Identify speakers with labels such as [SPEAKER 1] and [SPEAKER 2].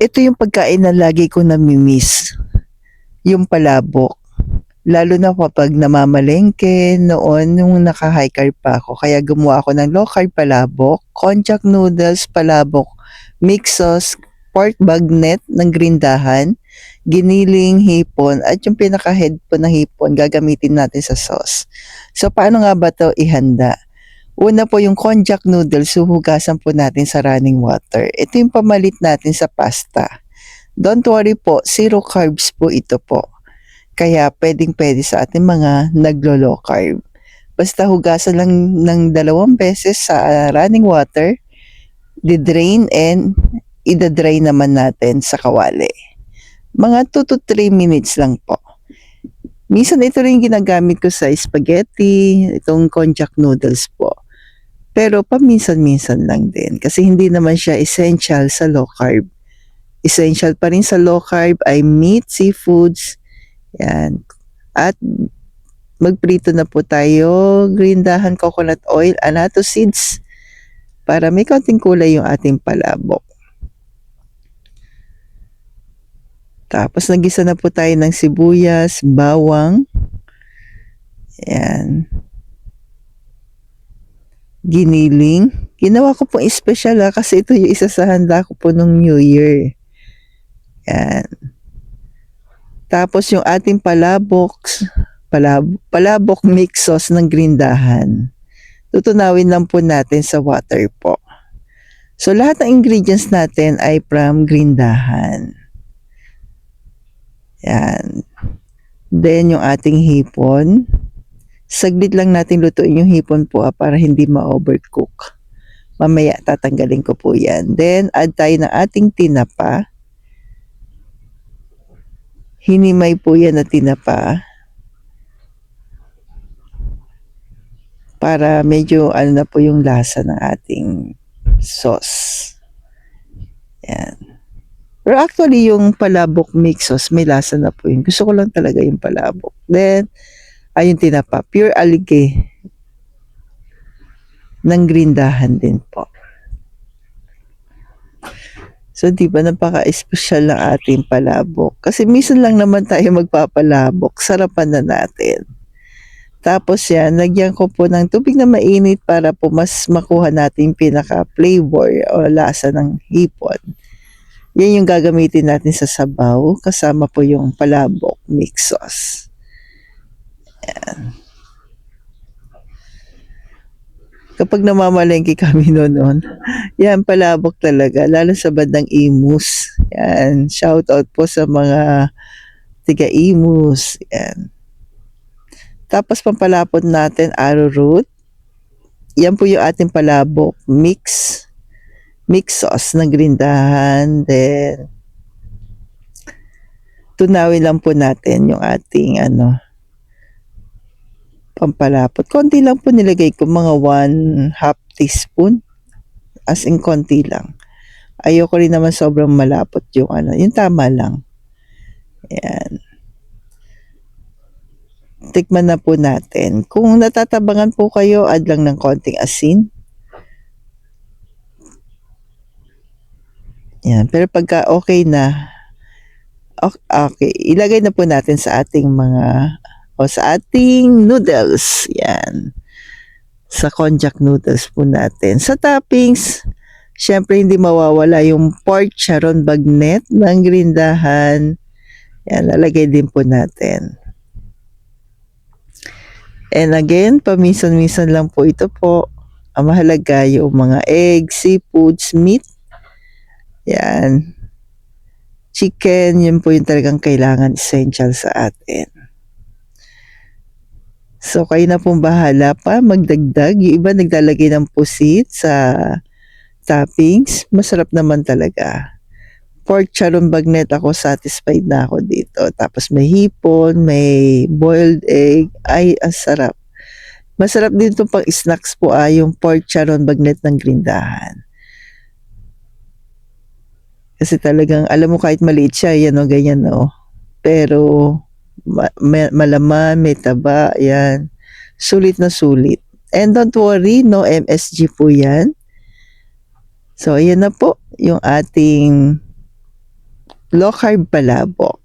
[SPEAKER 1] Ito yung pagkain na lagi ko nami-miss, yung palabok. Lalo na kapag namamalengke noon nung naka-high carb pa ako. Kaya gumawa ako ng low carb palabok, konjac noodles, palabok, mix sauce, pork bagnet ng grindahan, giniling hipon, at yung pinaka-head po ng hipon gagamitin natin sa sauce. So paano nga ba to ihanda? Una po yung konjac noodles, huhugasan po natin sa running water. Ito yung pamalit natin sa pasta. Don't worry po, zero carbs po ito po. Kaya pwedeng-pwede sa ating mga naglo-low carb. Basta hugasan lang ng 2 beses sa running water, di-drain and ida-dry naman natin sa kawali. Mga 2 to 3 minutes lang po. Minsan ito rin ginagamit ko sa spaghetti, itong konjac noodles po. Pero paminsan-minsan lang din kasi hindi naman siya essential sa low carb. Essential pa rin sa low carb ay meat, seafoods, yan. At magprito na po tayo, grindahan coconut oil, annatto seeds para may konting kulay yung ating palabok. Tapos nagisa na po tayo ng sibuyas, bawang, yan. Giniling. Ginawa ko po espesyal kasi ito yung isa sa handa ko po nung New Year. Yan. Tapos yung ating palabok mix sauce ng grindahan. Tutunawin lang po natin sa water po. So lahat ng ingredients natin ay from grindahan. Yan. Then yung ating hipon. Saglit lang natin lutuin yung hipon po para hindi ma-overcook. Mamaya tatanggalin ko po yan. Then add tayo ng ating tinapa. Hinimay po yan na tinapa. Para medyo ano na po yung lasa ng ating sauce. Yan. Pero actually yung palabok mix sauce may lasa na po yun. Gusto ko lang talaga yung palabok. Then, ayun tinapa. Pure alige. Ng grindahan din po. So, di ba napaka-espesyal ng ating palabok? Kasi minsan lang naman tayo magpapalabok. Sarapan na natin. Tapos yan, lagyan ko po ng tubig na mainit para po mas makuha natin pinaka-flavor o lasa ng hipon. Yan yung gagamitin natin sa sabaw. Kasama po yung palabok mix sauce. Yan. Kapag namamalengke kami noon, yan palabok talaga, lalo sa bandang Imus. Yan, shout out po sa mga tiga Imus. Yan. Tapos pampalapot natin arrowroot. Yan po yung ating palabok mix sauce ng grindahan. Then tunawin lang po natin yung ating pampalapot. Konti lang po nilagay ko, mga 1/2 teaspoon. As in konti lang. Ayoko rin naman sobrang malapot yung yung tama lang. Ayan. Tikman na po natin. Kung natatabangan po kayo, add lang ng konting asin. Yan. Pero pagka okay na, okay, ilagay na po natin sa ating sa ating noodles. Yan. Sa konjac noodles po natin. Sa toppings, syempre hindi mawawala yung pork charon bagnet ng grindahan. Yan, lalagay din po natin. And again, paminsan-minsan lang po ito po. Ang mahalaga yung mga eggs, seafoods, meat. Yan. Chicken, yun po yung talagang kailangan essential sa atin. So, kayo na pong bahala pa magdagdag. Yung iba naglalagay ng pusit sa toppings. Masarap naman talaga. Pork charon bagnet, ako satisfied na ako dito. Tapos may hipon, may boiled egg. Ay, ang sarap. Masarap din itong pang snacks po yung pork charon bagnet ng grindahan. Kasi talagang, alam mo kahit maliit siya, yan o, ganyan o. Pero, malaman, may taba, yan. Sulit na sulit. And don't worry, no MSG po yan. So, ayan na po, yung ating low carb palabok.